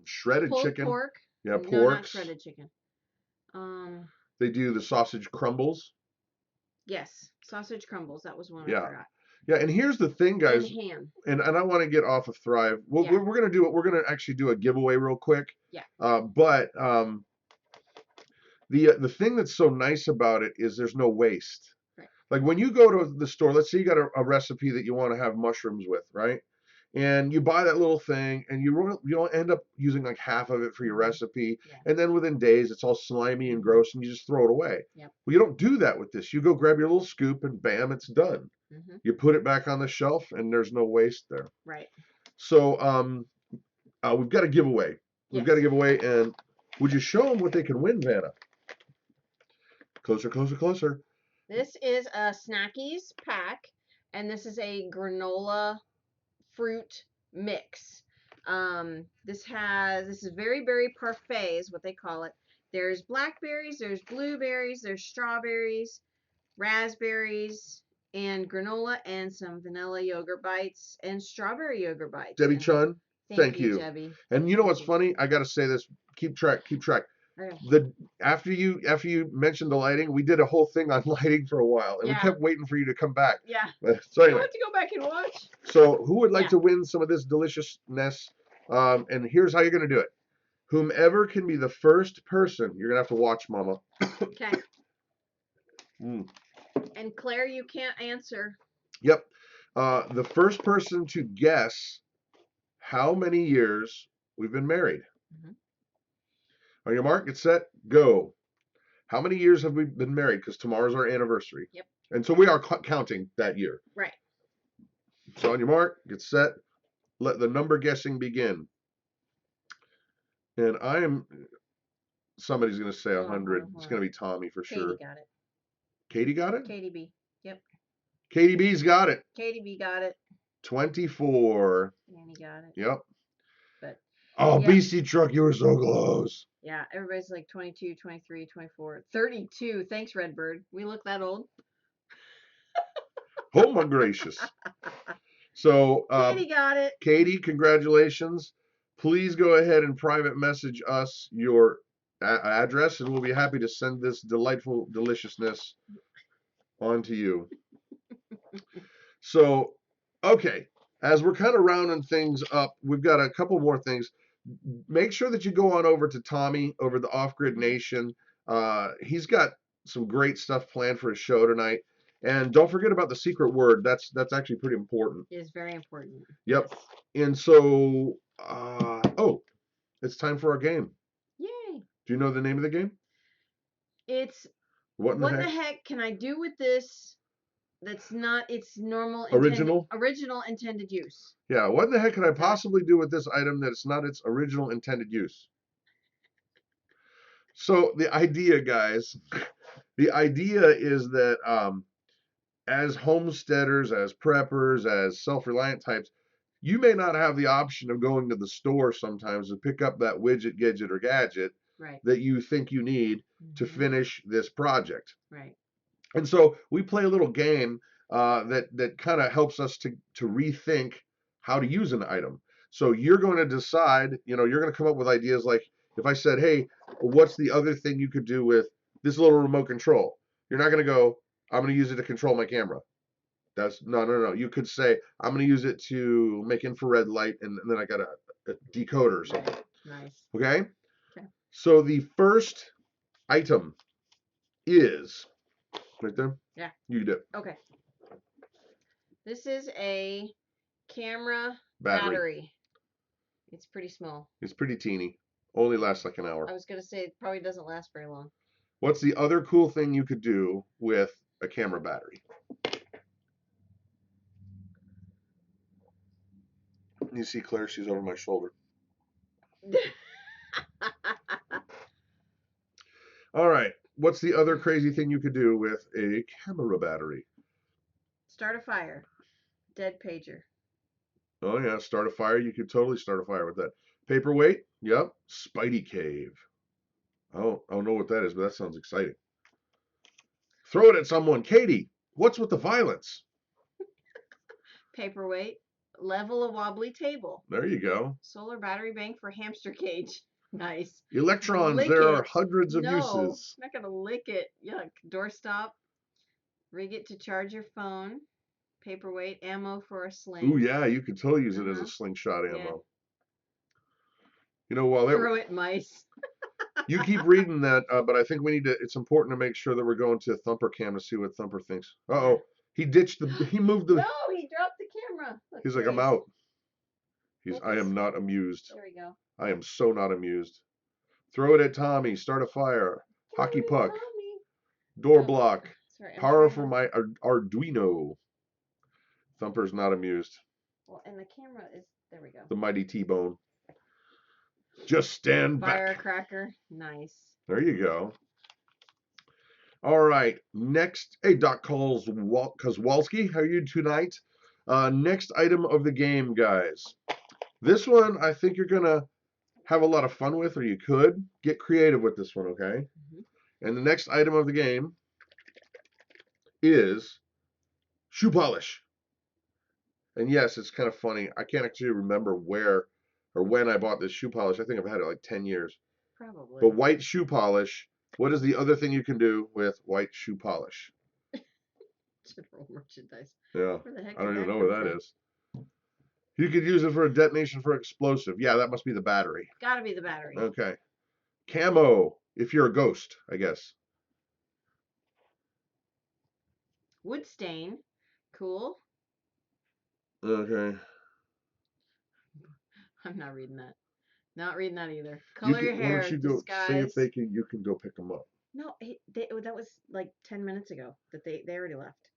shredded chicken, pork. Yeah, pork. No, not shredded chicken. They do the sausage crumbles. Yes, sausage crumbles. That was one I forgot. Yeah, and here's the thing, guys. And ham. And I want to get off of Thrive. We're gonna do it. We're gonna actually do a giveaway real quick. Yeah. But the thing that's so nice about it is there's no waste. Right. Like when you go to the store, let's say you got a recipe that you want to have mushrooms with, right? And you buy that little thing, and you end up using like half of it for your recipe, and then within days it's all slimy and gross, and you just throw it away. Yep. Well, you don't do that with this. You go grab your little scoop, and bam, it's done. Mm-hmm. You put it back on the shelf, and there's no waste there. Right. So we've got a giveaway. We've got a giveaway, and would you show them what they can win, Vanna? Closer, closer, closer. This is a Snackies pack, and this is a granola fruit mix. This is very berry parfait is what they call it. There's blackberries, there's blueberries, there's strawberries, raspberries, and granola, and some vanilla yogurt bites and strawberry yogurt bites. Debbie Chun, thank you. Debbie. And you know what's funny? I got to say this. Keep track. Okay. After you mentioned the lighting, we did a whole thing on lighting for a while, and we kept waiting for you to come back. Yeah. So anyway, I want to go back and watch. So who would like to win some of this deliciousness? And here's how you're going to do it. Whomever can be the first person, you're going to have to watch, Mama. Okay. And Claire, you can't answer. Yep. The first person to guess how many years we've been married. Mm-hmm. On your mark, get set, go. How many years have we been married? Because tomorrow's our anniversary. Yep. And so we are counting that year. Right. So on your mark, get set, let the number guessing begin. And somebody's going to say 100. It's going to be Tommy for sure. Katie got it. Katie got it? Katie B. Yep. Katie B's got it. Katie B got it. 24. Annie got it. Yep. But BC Truck, you were so close. Yeah, everybody's like 22, 23, 24, 32. Thanks, Redbird. We look that old. Oh my gracious. So Katie got it. Katie, congratulations. Please go ahead and private message us your address, and we'll be happy to send this delightful deliciousness on to you. So, okay, as we're kind of rounding things up, we've got a couple more things. make sure that you go on over to Tommy over the Off Grid Nation. He's got some great stuff planned for his show tonight. And don't forget about the secret word. That's actually pretty important. It is very important. Yep. Yes. And so, it's time for our game. Yay. Do you know the name of the game? It's what in the heck can I do with this that's not its normal original intended use? Yeah, what in the heck can I possibly do with this item that it's not its original intended use? So the idea, guys, the idea is that as homesteaders, as preppers, as self-reliant types, you may not have the option of going to the store sometimes to pick up that widget, gadget, or gadget that you think you need to finish this project. Right. And so we play a little game that kind of helps us to rethink how to use an item. So you're going to decide, you're going to come up with ideas like, if I said, hey, what's the other thing you could do with this little remote control? You're not going to go, I'm going to use it to control my camera. That's no. You could say, I'm going to use it to make infrared light, and then I got a decoder or something. Nice. Okay? So the first item is right there. Yeah. You do it. Okay. This is a camera battery. It's pretty small. It's pretty teeny. Only lasts like an hour. I was going to say it probably doesn't last very long. What's the other cool thing you could do with a camera battery? You see Claire, she's over my shoulder. All right. What's the other crazy thing you could do with a camera battery? Start a fire. Dead pager. Oh, yeah. Start a fire. You could totally start a fire with that. Paperweight. Yep. Spidey cave. I don't know what that is, but that sounds exciting. Throw it at someone. Katie, what's with the violence? Paperweight. Level a wobbly table. There you go. Solar battery bank for hamster cage. Nice. Electrons. There are hundreds of uses. I'm not going to lick it. Yuck. Doorstop. Rig it to charge your phone. Paperweight. Ammo for a sling. Ooh, yeah. You could totally use it as a slingshot ammo. Yeah. While throw it mice. You keep reading that, but I think it's important to make sure that we're going to Thumper Cam to see what Thumper thinks. Uh-oh. He moved the... No, he dropped the camera. He's like, I'm out. I am not amused. There we go. I am so not amused. Throw it at Tommy. Start a fire. Hockey puck. Door block. Sorry, Power for my Arduino. Thumper's not amused. Well, and the camera is... There we go. The mighty T-bone. Just stand back. Firecracker. Nice. There you go. All right. Next. Hey, Doc Kozwalski. How are you tonight? Next item of the game, guys. This one, I think you're going to have a lot of fun with, or you could. Get creative with this one, okay? And the next item of the game is shoe polish. And yes, it's kind of funny. I can't actually remember where or when I bought this shoe polish. I think I've had it like 10 years. Probably. But white shoe polish, what is the other thing you can do with white shoe polish? General merchandise. Yeah. Where the heck I don't even know where that is. You could use it for a detonation for explosive. Yeah, that must be the battery. Gotta be the battery. Okay. Camo, if you're a ghost, I guess. Wood stain. Cool. Okay. I'm not reading that. Not reading that either. Color your hair. Why don't you go see if you can go pick them up? No, that was like 10 minutes ago that they already left.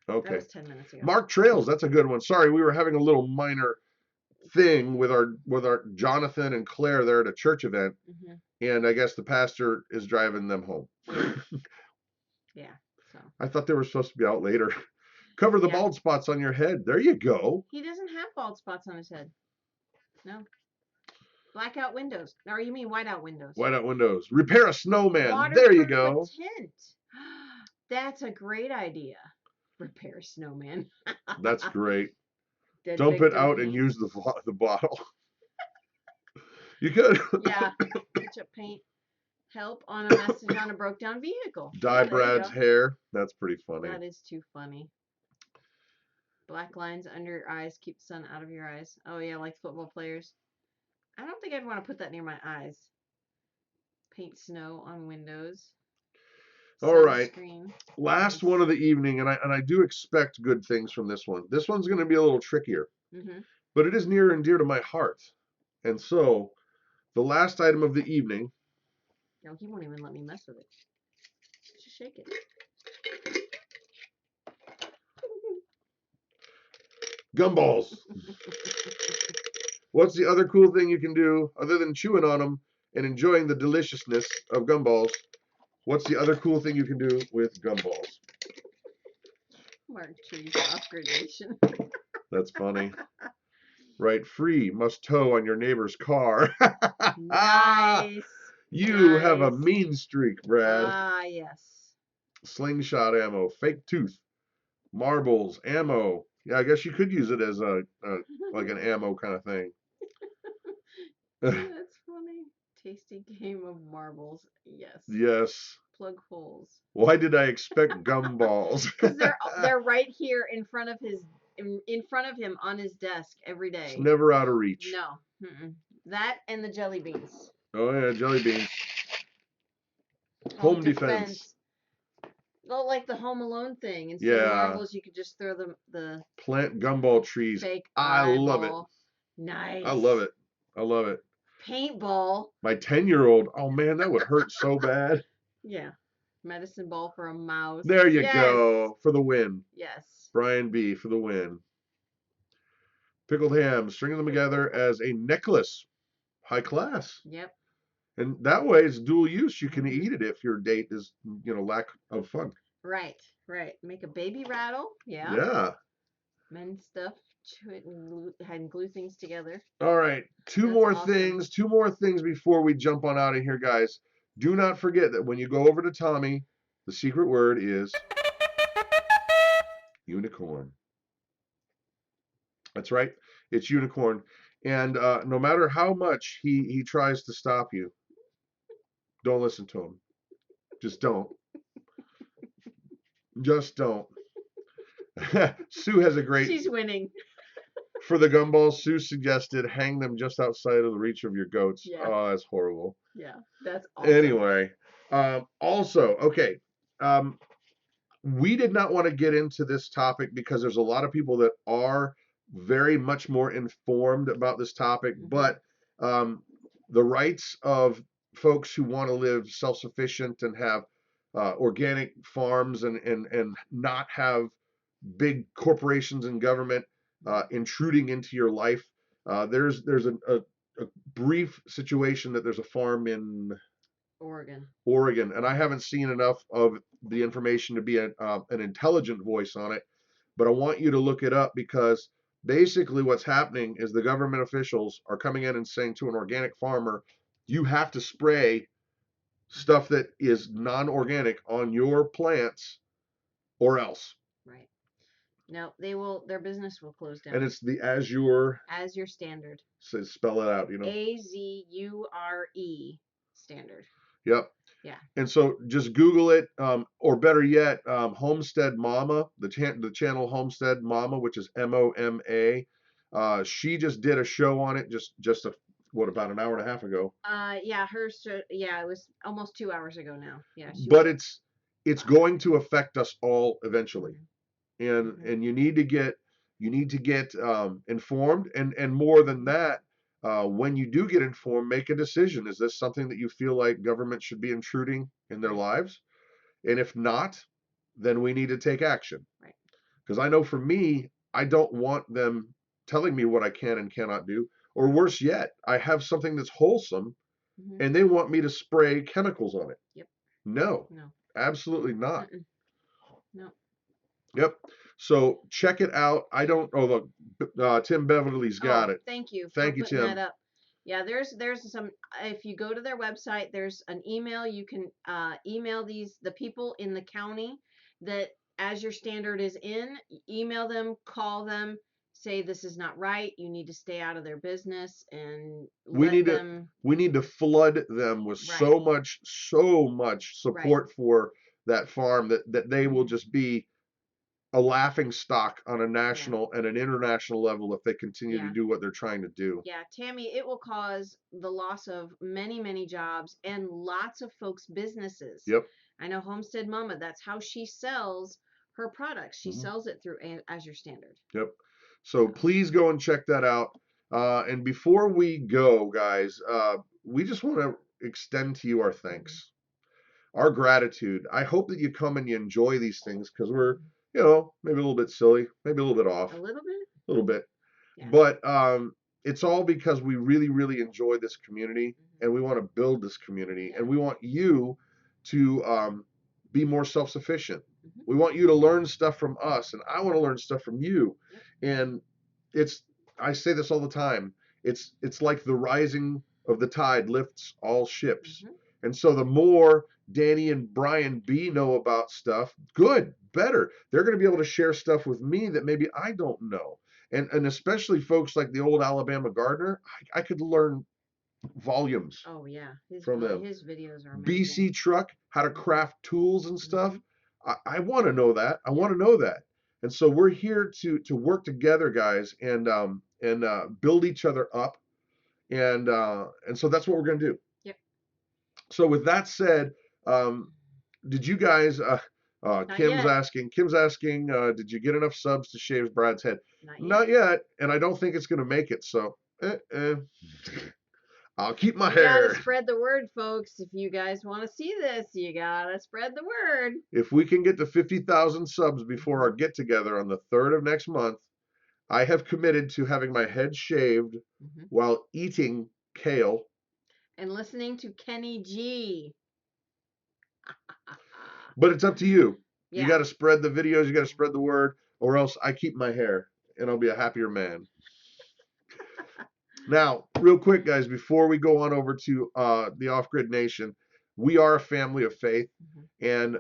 Okay. That was 10 minutes ago. Mark Trails, that's a good one. Sorry, we were having a little minor thing with our Jonathan and Claire there at a church event, and I guess the pastor is driving them home. Yeah. So. I thought they were supposed to be out later. Cover the bald spots on your head. There you go. He doesn't have bald spots on his head. No. Blackout windows. Or you mean whiteout windows? Whiteout windows. Repair a snowman. There you go. Tint. That's a great idea. Repair a snowman. That's great. Dump it out and use the bottle. You could. Yeah. Ketchup paint. Help on a message on a broke down vehicle. Dye Brad's hair. That's pretty funny. That is too funny. Black lines under your eyes. Keep the sun out of your eyes. Oh, yeah, like football players. I don't think I'd want to put that near my eyes. Paint snow on windows. All right. Sunscreen. Last one of the evening, and I do expect good things from this one. This one's going to be a little trickier, but it is near and dear to my heart. And so, the last item of the evening. No, he won't even let me mess with it. Just shake it. Gumballs. What's the other cool thing you can do other than chewing on them and enjoying the deliciousness of gumballs? What's the other cool thing you can do with gumballs? Mark Tree's off gradation. That's funny. Right, free must tow on your neighbor's car. Nice. You have a mean streak, Brad. Ah, yes. Slingshot ammo, fake tooth, marbles, ammo. Yeah, I guess you could use it as a like an ammo kind of thing. That's funny. Tasty game of marbles. Yes. Yes. Plug holes. Why did I expect gumballs? Because they're right here in front of him on his desk every day. It's never out of reach. No. That and the jelly beans. Oh yeah, jelly beans. Home defense. Well, like the Home Alone thing. Instead of marbles, you could just throw the plant gumball trees. Fake I love it. Nice. I love it. I love it. Paintball. My 10-year-old. Oh man, that would hurt so bad. Yeah. Medicine ball for a mouse. There you go. For the win. Yes. Brian B. for the win. Pickled ham. Stringing them together as a necklace. High class. Yep. And that way it's dual use. You can eat it if your date is, lack of fun. Right. Make a baby rattle. Yeah. Yeah. Mend stuff. Chew it and glue things together. All right. Two more things before we jump on out of here, guys. Do not forget that when you go over to Tommy, the secret word is unicorn. That's right. It's unicorn. And no matter how much he tries to stop you, don't listen to him. Just don't. Just don't. Sue has a great... She's winning. For the gumballs, Sue suggested hang them just outside of the reach of your goats. Yeah. Oh, that's horrible. Yeah, that's awesome. Anyway, also, okay, we did not want to get into this topic because there's a lot of people that are very much more informed about this topic, but the rights of folks who want to live self-sufficient and have organic farms and not have big corporations and government intruding into your life. There's a brief situation that there's a farm in Oregon, and I haven't seen enough of the information to be an intelligent voice on it, but I want you to look it up because basically what's happening is the government officials are coming in and saying to an organic farmer, you have to spray stuff that is non-organic on your plants or else. Right. No, their business will close down. And it's the Azure standard. So spell it out, AZURE standard. Yep. Yeah. And so just Google it, or better yet, Homestead Mama, the channel Homestead Mama, which is MOMA. She just did a show on it just about an hour and a half ago. Yeah, it was almost 2 hours ago now. Yeah. But it's going to affect us all eventually. And you need to get informed, and more than that, when you do get informed, make a decision. Is this something that you feel like government should be intruding in their lives? And if not, then we need to take action. Right. Because I know for me, I don't want them telling me what I can and cannot do. Or worse yet, I have something that's wholesome and they want me to spray chemicals on it. Yep. No. Absolutely not. No. Yep. So check it out. I don't. Oh, look, Tim Beverly's got it. Thank you. Thank you, Tim. That up. Yeah, there's some. If you go to their website, there's an email. You can email the people in the county that as your standard is in. Email them, call them, say this is not right. You need to stay out of their business, and we need to flood them with so much support for that farm that they will just be a laughing stock on a national and an international level if they continue to do what they're trying to do. Yeah, Tammy, it will cause the loss of many, many jobs and lots of folks' businesses. Yep. I know Homestead Mama, that's how she sells her products. She sells it through Azure Standard. Yep. So please go and check that out. And before we go, guys, we just want to extend to you our thanks, our gratitude. I hope that you come and you enjoy these things because we're, maybe a little bit silly, maybe a little bit off. A little bit? A little bit. Yeah. But it's all because we really, really enjoy this community and we want to build this community and we want you to be more self-sufficient. We want you to learn stuff from us and I want to learn stuff from you. And I say this all the time. It's like the rising of the tide lifts all ships. And so the more Danny and Brian B know about stuff, good, better. They're going to be able to share stuff with me that maybe I don't know. And especially folks like the old Alabama gardener, I could learn volumes. Oh yeah, from them. His videos are amazing. BC truck, how to craft tools and stuff. I want to know that. I want to know that. And so we're here to work together, guys, and build each other up. And so that's what we're going to do. Yep. So with that said, did you guys? Kim's asking. Did you get enough subs to shave Brad's head? Not yet. And I don't think it's going to make it. So, I'll keep my hair. You gotta spread the word, folks. If you guys want to see this, you gotta spread the word. If we can get to 50,000 subs before our get together on the 3rd of next month, I have committed to having my head shaved while eating kale and listening to Kenny G. But it's up to you. Yeah. You got to spread the videos. You got to spread the word, or else I keep my hair and I'll be a happier man. Now, real quick, guys, before we go on over to the Off-Grid Nation, we are a family of faith. And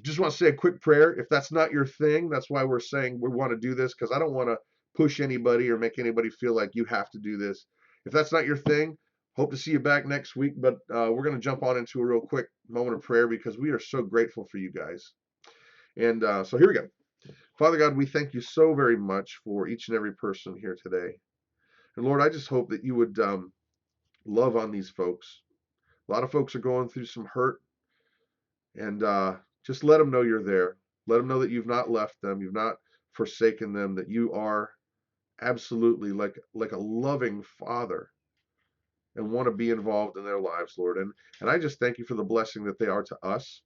just want to say a quick prayer. If that's not your thing, that's why we're saying we want to do this, because I don't want to push anybody or make anybody feel like you have to do this. If that's not your thing, hope to see you back next week. But we're going to jump on into a real quick moment of prayer because we are so grateful for you guys. And so here we go. Father God, we thank you so very much for each and every person here today. And Lord, I just hope that you would love on these folks. A lot of folks are going through some hurt. And just let them know you're there. Let them know that you've not left them. You've not forsaken them. That you are absolutely like a loving father and want to be involved in their lives, Lord. And I just thank you for the blessing that they are to us.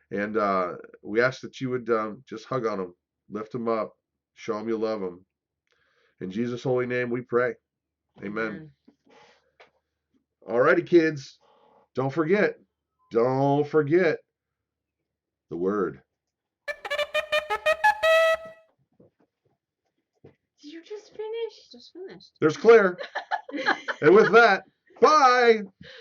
And we ask that you would just hug on them, lift them up, show them you love them. In Jesus' holy name we pray. Amen. All righty, kids. Don't forget the word. Did you just finish? Just finished. There's Claire. And with that, bye.